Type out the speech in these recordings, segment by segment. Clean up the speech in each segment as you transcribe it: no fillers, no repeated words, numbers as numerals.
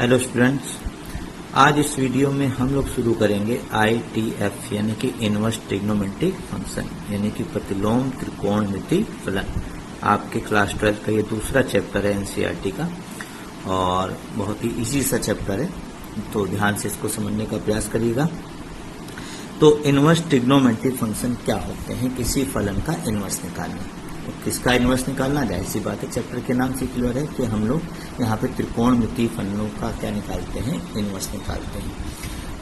Hello students, आज इस video में हम लोग शुरू करेंगे ITF यानी कि इनवर्स ट्रिग्नोमेट्रिक फंक्शन यानी कि प्रतिलोम त्रिकोणमिति फलन। आपके क्लास 12 का ये दूसरा चैप्टर है NCERT का और बहुत ही इजी सा चैप्टर है, तो ध्यान से इसको समझने का प्रयास करिएगा। तो इनवर्स ट्रिग्नोमेट्रिक फंक्शन क्या होते हैं? किसी फलन का इनवर्स निकालना। तो किसका इनवर्स निकालना? जाहिर सी बात है, चैप्टर के नाम से क्लियर है कि हम लोग यहाँ पे त्रिकोणमिति फलनों का क्या निकालते हैं? इनवर्स निकालते हैं।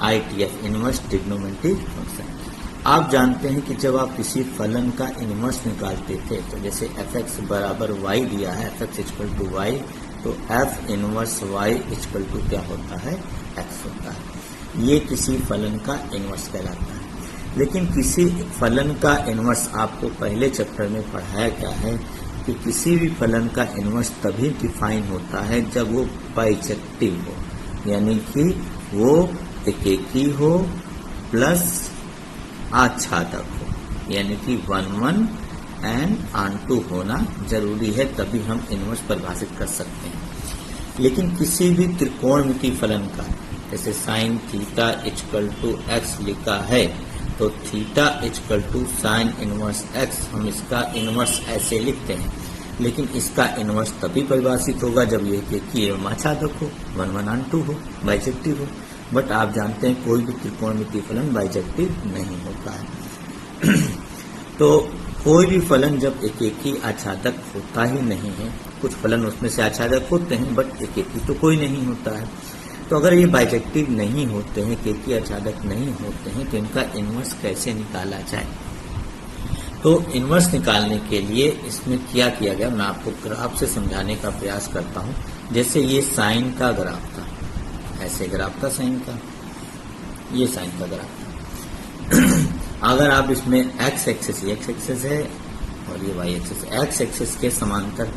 ITF inverse trigonometric function. आप जानते हैं कि जब आप किसी फलन का इनवर्स निकालते थे, तो जैसे fx बराबर y दिया है, fx इक्वल टू y, तो f inverse y equal to क्या होता है? x होता है। ये किसी फलन का इनवर्स कहलाता है। लेकिन किसी फलन का इनवर्स आपको पहले चैप्टर में पढ़ाया गया है कि किसी भी फलन का इनवर्स तभी डिफाइन होता है जब वो बाइजेक्टिव हो, यानी कि वो एकेकी हो प्लस आच्छादक हो, यानी कि 1 1 एंड ऑन2 होना जरूरी है, तभी हम इनवर्स परिभाषित कर सकते हैं। लेकिन किसी भी त्रिकोणमिति फलन का, जैसे sine theta equal to x लिखा है, तो theta equal to sine inverse x, हम इसका इनवर्स ऐसे लिखते हैं। लेकिन इसका इनवर्स तभी परिभाषित होगा जब ये एकेकी एवं आच्छादक हो, 1 1 ऑन2 हो, बाइजेक्टिव हो। बट आप जानते हैं कोई भी त्रिकोणमिति फलन बाइजेक्टिव नहीं होता है। तो कोई भी फलन जब एकेकी आच्छादक होता ही नहीं है, कुछ फलन उसमें से आच्छादक होते हैं बट एकेकी तो कोई नहीं होता है। तो अगर ये बाइजेक्टिव नहीं होते हैं, एकेकी आच्छादक नहीं होते हैं, तो इनका इनवर्स कैसे निकाला जाए? तो इनवर्स निकालने के लिए इसमें क्या किया गया, मैं आपको ग्राफ से समझाने का प्रयास करता हूँ। जैसे ये साइन का ग्राफ था, ऐसे ग्राफ था साइन का, ये साइन का ग्राफ था। अगर आप इसमें x एक्सिस है और ये y एक्सिस, x एक्सिस के समांतर,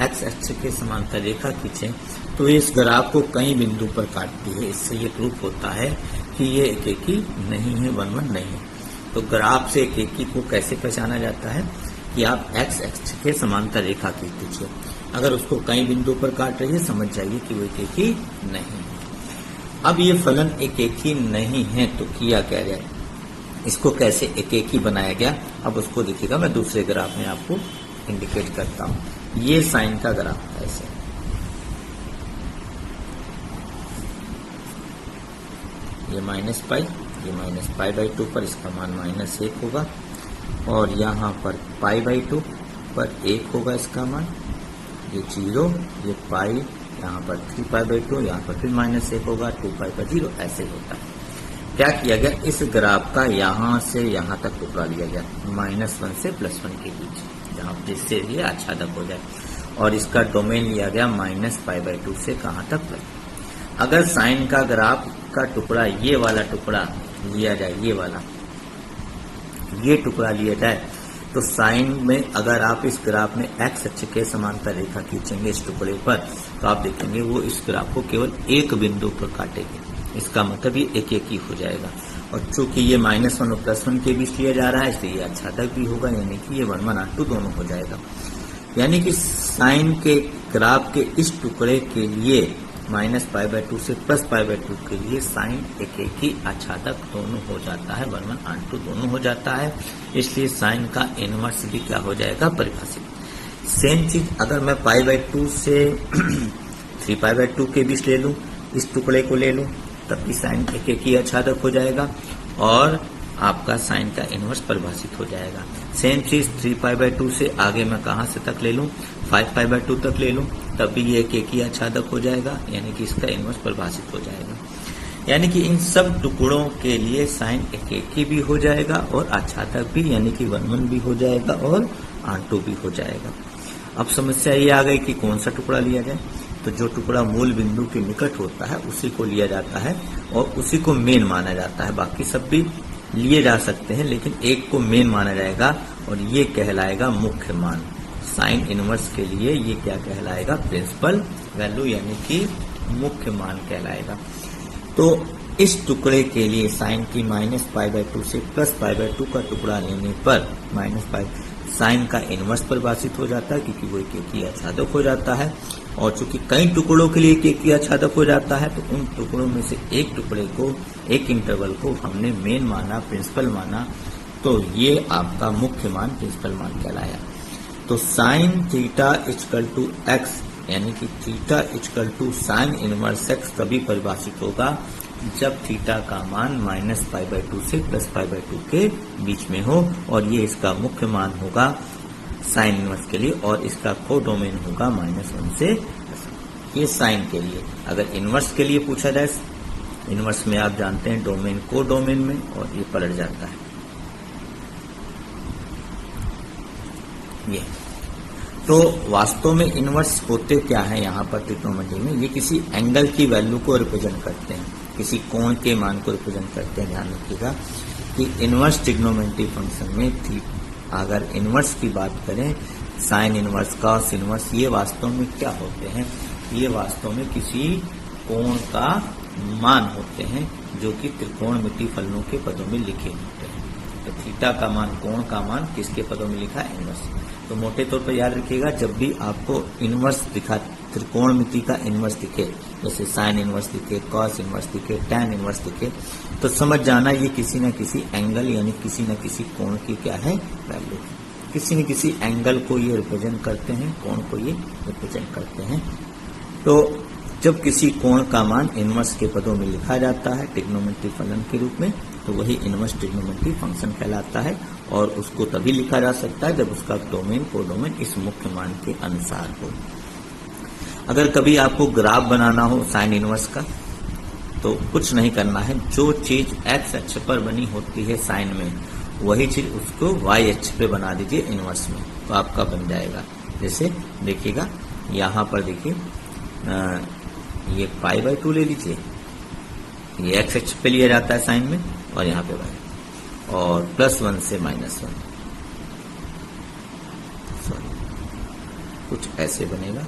x एक्सिस के समांतर रेखा खींचे तो इस ग्राफ को कई बिंदु पर काटती है। इससे ये प्रूफ होता है कि ये एकेकी नहीं है, 1 1 नहीं है। तो ग्राफ से एकेकी को कैसे पहचाना जाता है कि आप x एक्सिस के समांतर रेखा खींच दीजिए, अगर उसको कई बिंदु पर काट रही है समझ जाइए कि वो एकेकी नहीं है। अब ये फलन एकेकी नहीं है तो किया क्या जाए, इसको कैसे एकेकी बनाया गया, अब उसको देखिएगा। मैं दूसरे ग्राफ में आपको इंडिकेट करता हूँ। ये साइन का ग्राफ है, ऐसे ये माइनस पाई, ये माइनस पाई बाई 2 पर इसका मान -1 होगा, और यहाँ पर पाई बाई 2 पर 1 होगा इसका मान, ये 0, ये पाई, यहाँ पर 3 पाई बाई 2, यहाँ पर फिर -1 होगा, 2 पाई पर 0, ऐसे होता है। क्या किया गया, इस ग्राफ का यहाँ से यहाँ तक टुकड़ा लिया गया, -1 से +1 के बीच, जहाँ जिससे ये आच्छादक हो जाए, और इसका डोमेन लिया गया -π/2 से कहाँ तक प्लस। अगर साइन का ग्राफ का टुकड़ा, ये वाला टुकड़ा लिया जाए, ये टुकड़ा लिया जाए, तो साइन में अगर आप इस ग्राफ में x अक्ष के समांतर रेखा खींचेंगे इस टुकड़े पर, तो आप देखेंगे वो इस ग्राफ को केवल एक बिंदु पर काटेगी। इसका मतलब ये एकेकी हो जाएगा, और चूंकि ये -1 और +1 के बीच लिया जा रहा है, इसलिए ये आच्छादक भी होगा, यानी कि ये 1 1 ऑन2 दोनों हो जाएगा। यानी कि साइन के ग्राफ के इस टुकड़े के लिए -π/2 से +π/2 के लिए साइन एकेकी आच्छादक दोनों हो जाता है, 1 1 ऑन2 दोनों हो जाता है, इसलिए साइन का इनवर्स भी क्या हो जाएगा? परिभाषित। सेम चीज अगर मैं π/2 से 3π/2 के बीच ले लूं, इस टुकड़े को ले लूं, तब भी साइन एकेकी आच्छादक हो जाएगा और आपका साइन का इनवर्स परिभाषित हो जाएगा। सेम चीज 3π/2 से आगे मैं कहां से तक ले लूं, 5π/2 तक ले लूं, तब भी ये एकेकी आच्छादक हो जाएगा, यानी कि इसका इनवर्स परिभाषित हो जाएगा। यानी कि इन सब टुकड़ों के लिए साइन एकेकी भी हो जाएगा और आच्छादक भी, यानी कि 1 1 भी हो जाएगा और ऑन2 भी हो जाएगा। अब समस्या ये आ गई कि कौन सा टुकड़ा लिया जाए, तो जो टुकड़ा मूल बिंदु के निकट होता है उसी को लिया जाता है और उसी को मेन माना जाता है। बाकी सब भी लिए जा सकते हैं, लेकिन एक को मेन माना जाएगा और ये कहलाएगा मुख्य मान। साइन इनवर्स के लिए ये क्या कहलाएगा? प्रिंसिपल वैल्यू, यानी कि मुख्य मान कहलाएगा। तो इस टुकड़े के लिए साइन की -π/2 से +π/2 का टुकड़ा लेने पर -π साइन का इनवर्स परिभाषित हो जाता है, क्योंकि वो एकेकी आच्छादक हो जाता है। और चूंकि कई टुकड़ों के लिए एक ही आच्छादक हो जाता है, तो उन टुकड़ों में से एक टुकड़े को, एक इंटरवल को हमने मेन माना, प्रिंसिपल माना, तो ये आपका मुख्य मान, प्रिंसिपल मान कहलाया। तो sine theta equal to x, यानी कि theta equal to sine inverse x तभी परिभाषित होगा जब थीटा का मान -π/2 से +π/2 के बीच में हो, और ये इसका मुख्य मान होगा साइन इनवर्स के लिए, और इसका कोडोमेन होगा -1 से। ये साइन के लिए। अगर इनवर्स के लिए पूछा जाए, इनवर्स में आप जानते हैं डोमेन कोडोमेन में, और ये पलट जाता है ये। तो वास्तव में इनवर्स होते क्या है यहाँ पर ट्रिग्नोमेट्री में, ये किसी एंगल की वैल्यू को रिप्रेजेंट करते हैं, किसी कोण के मान को रिप्रेजेंट करते हैं। ध्यान रखिएगा कि इनवर्स ट्रिग्नोमेट्री फंक्शन में अगर इनवर्स की बात करें, साइन इनवर्स, कॉस इनवर्स, ये वास्तव में क्या होते हैं, ये वास्तव में किसी कोण का मान होते हैं जो कि त्रिकोणमिति फलनों के पदों में लिखे होते हैं। तो थीटा का मान, कोण का मान किसके पदों में लिखा है, इनवर्स। तो मोटे तौर पर याद रखिएगा, जब भी आपको इनवर्स दिखा, त्रिकोणमिति का इनवर्स दिखे, जैसे साइन इनवर्स दिखे, कॉस इनवर्स दिखे, टैन इनवर्स दिखे, तो समझ जाना ये किसी न किसी एंगल, यानी किसी न किसी कोण की क्या है, वैल्यू। किसी न किसी एंगल को ये रिप्रेजेंट करते हैं, कोण को ये रिप्रेजेंट करते हैं। तो जब किसी कोण का मान इनवर्स के पदों में लिखा जाता है ट्रिग्नोमेट्री फलन के रूप में, तो वही इनवर्स ट्रिग्नोमेट्री फंक्शन कहलाता है, और उसको तभी लिखा जा सकता है जब उसका डोमेन, कोडोमेन इस मुख्य मान के अनुसार हो। अगर कभी आपको ग्राफ बनाना हो साइन इनवर्स का, तो कुछ नहीं करना है, जो चीज एक्स अक्ष पर बनी होती है साइन में, वही चीज उसको वाई अक्ष पे बना दीजिए इनवर्स में, तो आपका बन जाएगा। जैसे देखिएगा यहाँ पर देखिए, ये π/2 ले लीजिए, ये एक्स अक्ष पे लिया जाता है साइन में, और यहाँ पे वाई, और +1 से -1, सॉरी, कुछ ऐसे बनेगा।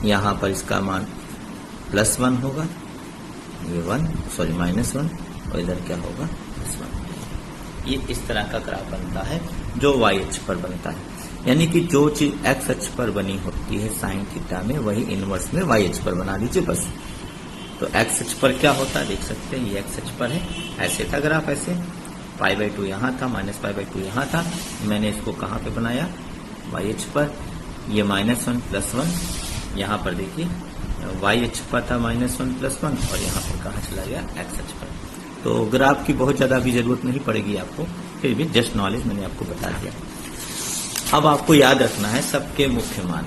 यहाँ पर इसका मान +1 होगा, ये -1, और इधर क्या होगा, +1। ये इस तरह का ग्राफ बनता है जो वाई अक्ष पर बनता है, यानी कि जो चीज एक्स अक्ष पर बनी होती है साइन थीटा में, वही इनवर्स में वाई अक्ष पर बना दीजिए बस। तो एक्स अक्ष पर क्या होता है देख सकते हैं, ये एक्स अक्ष पर है, ऐसे था ग्राफ, ऐसे π/2 यहाँ था, -π/2 यहाँ था, मैंने इसको कहाँ पे बनाया, वाई अक्ष पर। ये -1 +1, यहाँ पर देखिए वाई अक्ष पर था -1 +1, और यहाँ पर कहाँ चला गया, एक्स अक्ष पर। तो ग्राफ की बहुत ज्यादा भी जरूरत नहीं पड़ेगी आपको, फिर भी जस्ट नॉलेज मैंने आपको बता दिया। अब आपको याद रखना है सबके मुख्य मान।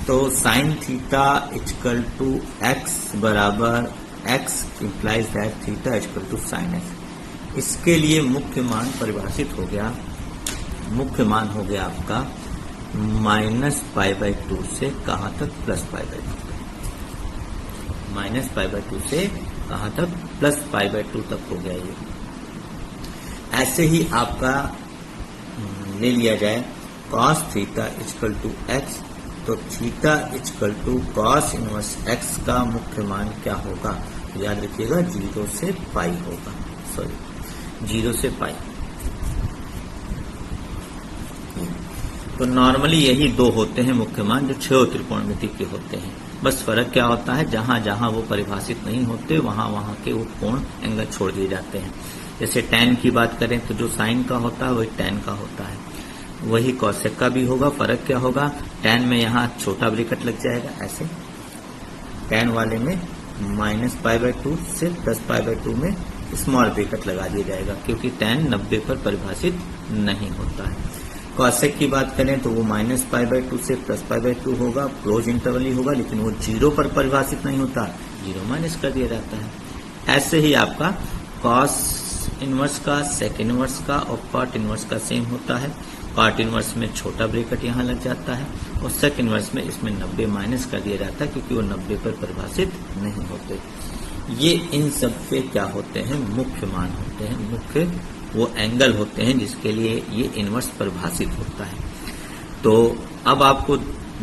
तो sine theta equal to x बराबर x implies that theta equal to sine x. इसके लिए मुख्य मान परिभाषित हो गया, मुख्य मान हो गया आपका -π/2 से कहाँ तक, +π/2, -π/2 से कहाँ तक, +π/2 तक हो गया ये। ऐसे ही आपका ले लिया जाए cos theta equal to x, तो theta equal to cos inverse x का मुख्य मान क्या होगा, तो याद रखिएगा 0 से पाई होगा, सॉरी 0 से पाई। तो नॉर्मली यही दो होते हैं मुख्य मान जो 6 त्रिकोणमिति के होते हैं। बस फर्क क्या होता है, जहां जहां वो परिभाषित नहीं होते वहां वहां के वो कोण एंगल छोड़ दिए जाते हैं। जैसे टैन की बात करें तो जो साइन का होता है वही टैन का होता है, वही कॉसेक का भी होगा। फर्क क्या होगा, टैन में यहाँ छोटा ब्रैकेट लग जाएगा ऐसे, टैन वाले में -π/2 से +π/2 में स्मॉल ब्रैकेट लगा दिया जाएगा, क्योंकि टैन 90 पर परिभाषित नहीं होता है। कॉसेक की बात करें तो वो -π/2 से +π/2 होगा, क्लोज इंटरवल ही होगा, लेकिन वो 0 पर परिभाषित नहीं होता, 0 माइनस कर दिया जाता है। ऐसे ही आपका कॉस इनवर्स का, सेक इनवर्स का और कॉट इनवर्स का सेम होता है। कॉट इनवर्स में छोटा ब्रैकेट यहाँ लग जाता है, और सेक इनवर्स में इसमें 90 माइनस कर दिया जाता है, क्योंकि वो 90 पर परिभाषित नहीं होते। ये इन सब के क्या होते हैं, मुख्य मान होते हैं, मुख्य वो एंगल होते हैं जिसके लिए ये इनवर्स परिभाषित होता है। तो अब आपको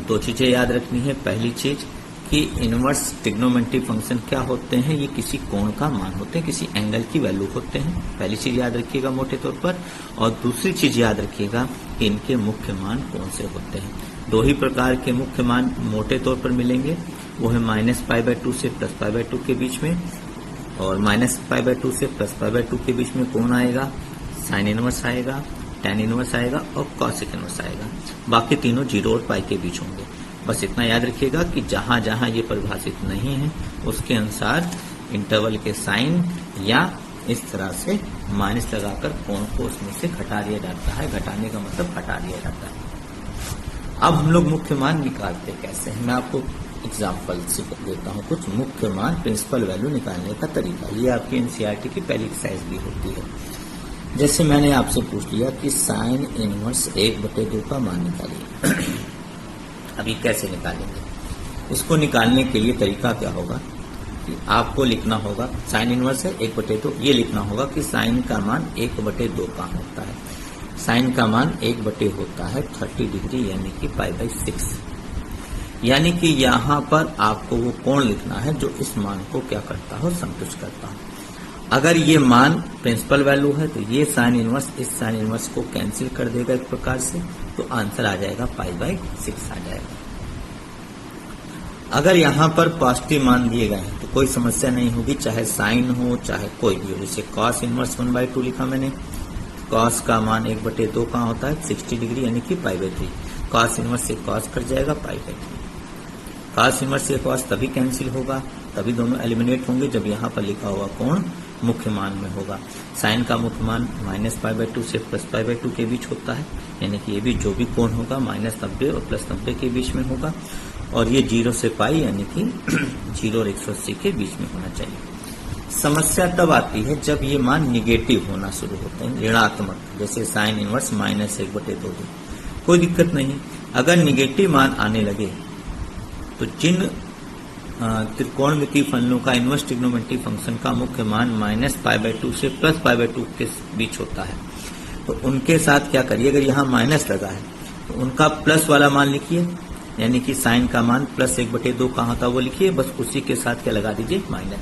दो चीजें याद रखनी है। पहली चीज कि इनवर्स ट्रिग्नोमेट्री फंक्शन क्या होते हैं, ये किसी कोण का मान होते हैं, किसी एंगल की वैल्यू होते हैं। पहली चीज याद रखिएगा मोटे तौर पर। और दूसरी चीज याद रखिएगा कि इनके मुख्य मान कौन से होते हैं। दो ही प्रकार के मुख्य मान मोटे तौर पर मिलेंगे, वो है -π/2 से +π/2 के बीच में, और -π/2 से +π/2 के बीच में कौन आएगा, साइन इनवर्स आएगा, tan इनवर्स आएगा और cosec इनवर्स आएगा। बाकी तीनों 0 और पाई के बीच होंगे। बस इतना याद रखिएगा कि जहां जहां ये परिभाषित नहीं है उसके अनुसार इंटरवल के साइन या इस तरह से माइनस लगाकर कोण को उसमें से घटा दिया जाता है। घटाने का मतलब हटा दिया जाता है। अब हम लोग मुख्य मान निकालते कैसे हैं, मैं आपको एग्जाम्पल से देता हूँ कुछ मुख्य मान, प्रिंसिपल वैल्यू निकालने का तरीका। ये आपकी एनसीईआरटी की पहली एक्सरसाइज भी होती है। जैसे मैंने आपसे पूछ लिया कि साइन इनवर्स 1/2 का मान निकालिए। अभी कैसे निकालेंगे इसको? निकालने के लिए तरीका क्या होगा कि आपको लिखना होगा, साइन इनवर्स है 1/2, ये लिखना होगा कि साइन का मान 1/2 का होता है। साइन का मान 1/2 होता है 30 डिग्री यानी कि π/6। यानी कि यहाँ पर आपको वो कोण लिखना है जो इस मान को क्या करता हो, संतुष्ट करता हो। अगर ये मान प्रिंसिपल वैल्यू है तो ये साइन इनवर्स इस साइन इनवर्स को कैंसिल कर देगा एक प्रकार से, तो आंसर आ जाएगा π/6 आ जाएगा। अगर यहाँ पर पॉजिटिव मान दिए गए हैं तो कोई समस्या नहीं होगी, चाहे साइन हो चाहे कोई भी हो। जैसे कॉस इनवर्स 1/2 लिखा मैंने, कॉस का मान 1/2 का होता है 60 डिग्री यानी कि π/3। कॉस इनवर्स से कॉस कट जाएगा π/3। कॉस इनवर्स से कॉस तभी कैंसिल होगा, तभी दोनों एलिमिनेट होंगे जब यहाँ पर लिखा हुआ कोण मुख्य मान में होगा। साइन का मुख्य मान -π/2 से +π/2 के बीच होता है, यानी कि ये भी जो भी कोण होगा -90 और +90 के बीच में होगा, और ये 0 से पाई यानी कि 0 और 180 के बीच में होना चाहिए। समस्या तब आती है जब ये मान निगेटिव होना शुरू होते हैं, ऋणात्मक, जैसे साइन इनवर्स -1/2। कोई दिक्कत नहीं, अगर निगेटिव मान आने लगे तो जिन त्रिकोणमितीय फलनों का इनवर्स ट्रिग्नोमेट्रिक फंक्शन का मुख्य मान -π/2 से +π/2 के बीच होता है, तो उनके साथ क्या करिए, अगर यहाँ माइनस लगा है तो उनका प्लस वाला मान लिखिए, यानी कि साइन का मान +1/2 का होता है वो लिखिए, बस उसी के साथ क्या लगा दीजिए, माइनस।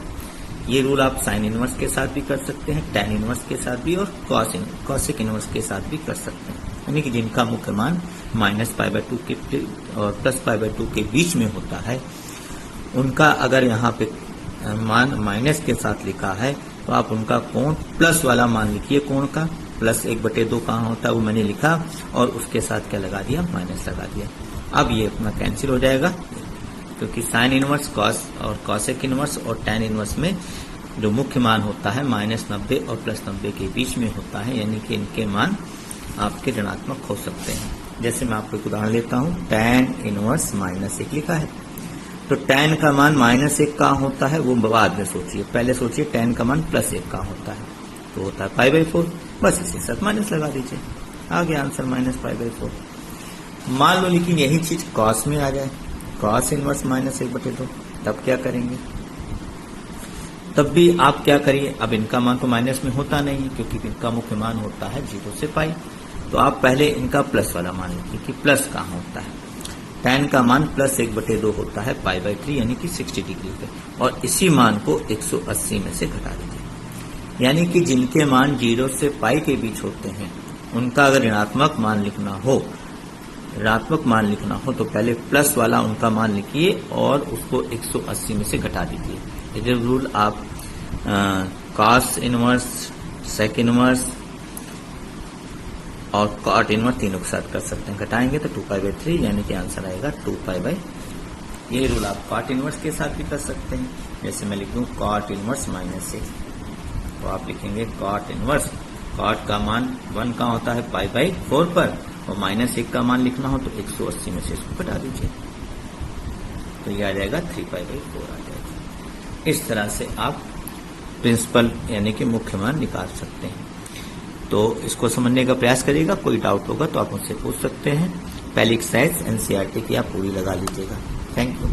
ये रूल आप साइन इनवर्स के साथ भी कर सकते हैं, tan इनवर्स के साथ भी, और कॉसेक इनवर्स के साथ भी कर सकते हैं। यानी कि जिनका मुख्य मान -π/2 के और +π/2 के बीच में होता है, उनका अगर यहाँ पे मान माइनस के साथ लिखा है तो आप उनका कोण प्लस वाला मान लिखिए, कोण का +1/2 कहाँ होता है वो मैंने लिखा, और उसके साथ क्या लगा दिया, माइनस लगा दिया। अब ये अपना कैंसिल हो जाएगा, क्योंकि साइन इनवर्स, कॉस और कॉसेक इनवर्स और tan इनवर्स में जो मुख्य मान होता है -90 और +90 के बीच में होता है, यानी कि इनके मान आपके ऋणात्मक हो सकते हैं। जैसे मैं आपको एक उदाहरण लेता हूँ, tan इनवर्स -1 लिखा है, तो tan का मान -1 का होता है वो बाद में सोचिए, पहले सोचिए tan का मान +1 का होता है, तो होता है π/4। बस इसी साथ माइनस लगा दीजिए, आ गया आंसर -π/4। मान लो लेकिन यही चीज कॉस में आ जाए, कॉस इनवर्स -1/2, तब क्या करेंगे? तब भी आप क्या करिए, अब इनका मान तो माइनस में होता नहीं क्योंकि इनका मुख्य मान होता है 0 से पाई, तो आप पहले इनका प्लस वाला मान लिखिए कि प्लस कहाँ होता है। tan का मान +1/2 होता है π/3 यानी कि 60 डिग्री पे, और इसी मान को 180 में से घटा दीजिए। यानी कि जिनके मान 0 से पाई के बीच होते हैं उनका अगर ऋणात्मक मान लिखना हो तो पहले प्लस वाला उनका मान लिखिए और उसको 180 में से घटा दीजिए। ये रूल आप कॉस इनवर्स, सेक इनवर्स और कॉट इनवर्स तीनों के साथ कर सकते हैं। घटाएंगे तो 2π/3 यानी कि आंसर आएगा 2π/। ये रूल आप कॉट इनवर्स के साथ भी कर सकते हैं। जैसे मैं लिख दूं कॉट इनवर्स -1, तो आप लिखेंगे कॉट इनवर्स, कॉट का मान 1 का होता है π/4 पर, और -1 का मान लिखना हो तो 180 में से इसको घटा दीजिए, तो ये आ जाएगा 3π/4 आ जाएगा। इस तरह से आप प्रिंसिपल यानी कि मुख्य मान निकाल सकते हैं। तो इसको समझने का प्रयास करिएगा, कोई डाउट होगा तो आप मुझसे पूछ सकते हैं। पहली एक्सरसाइज एनसीईआरटी की आप पूरी लगा लीजिएगा। Thank you.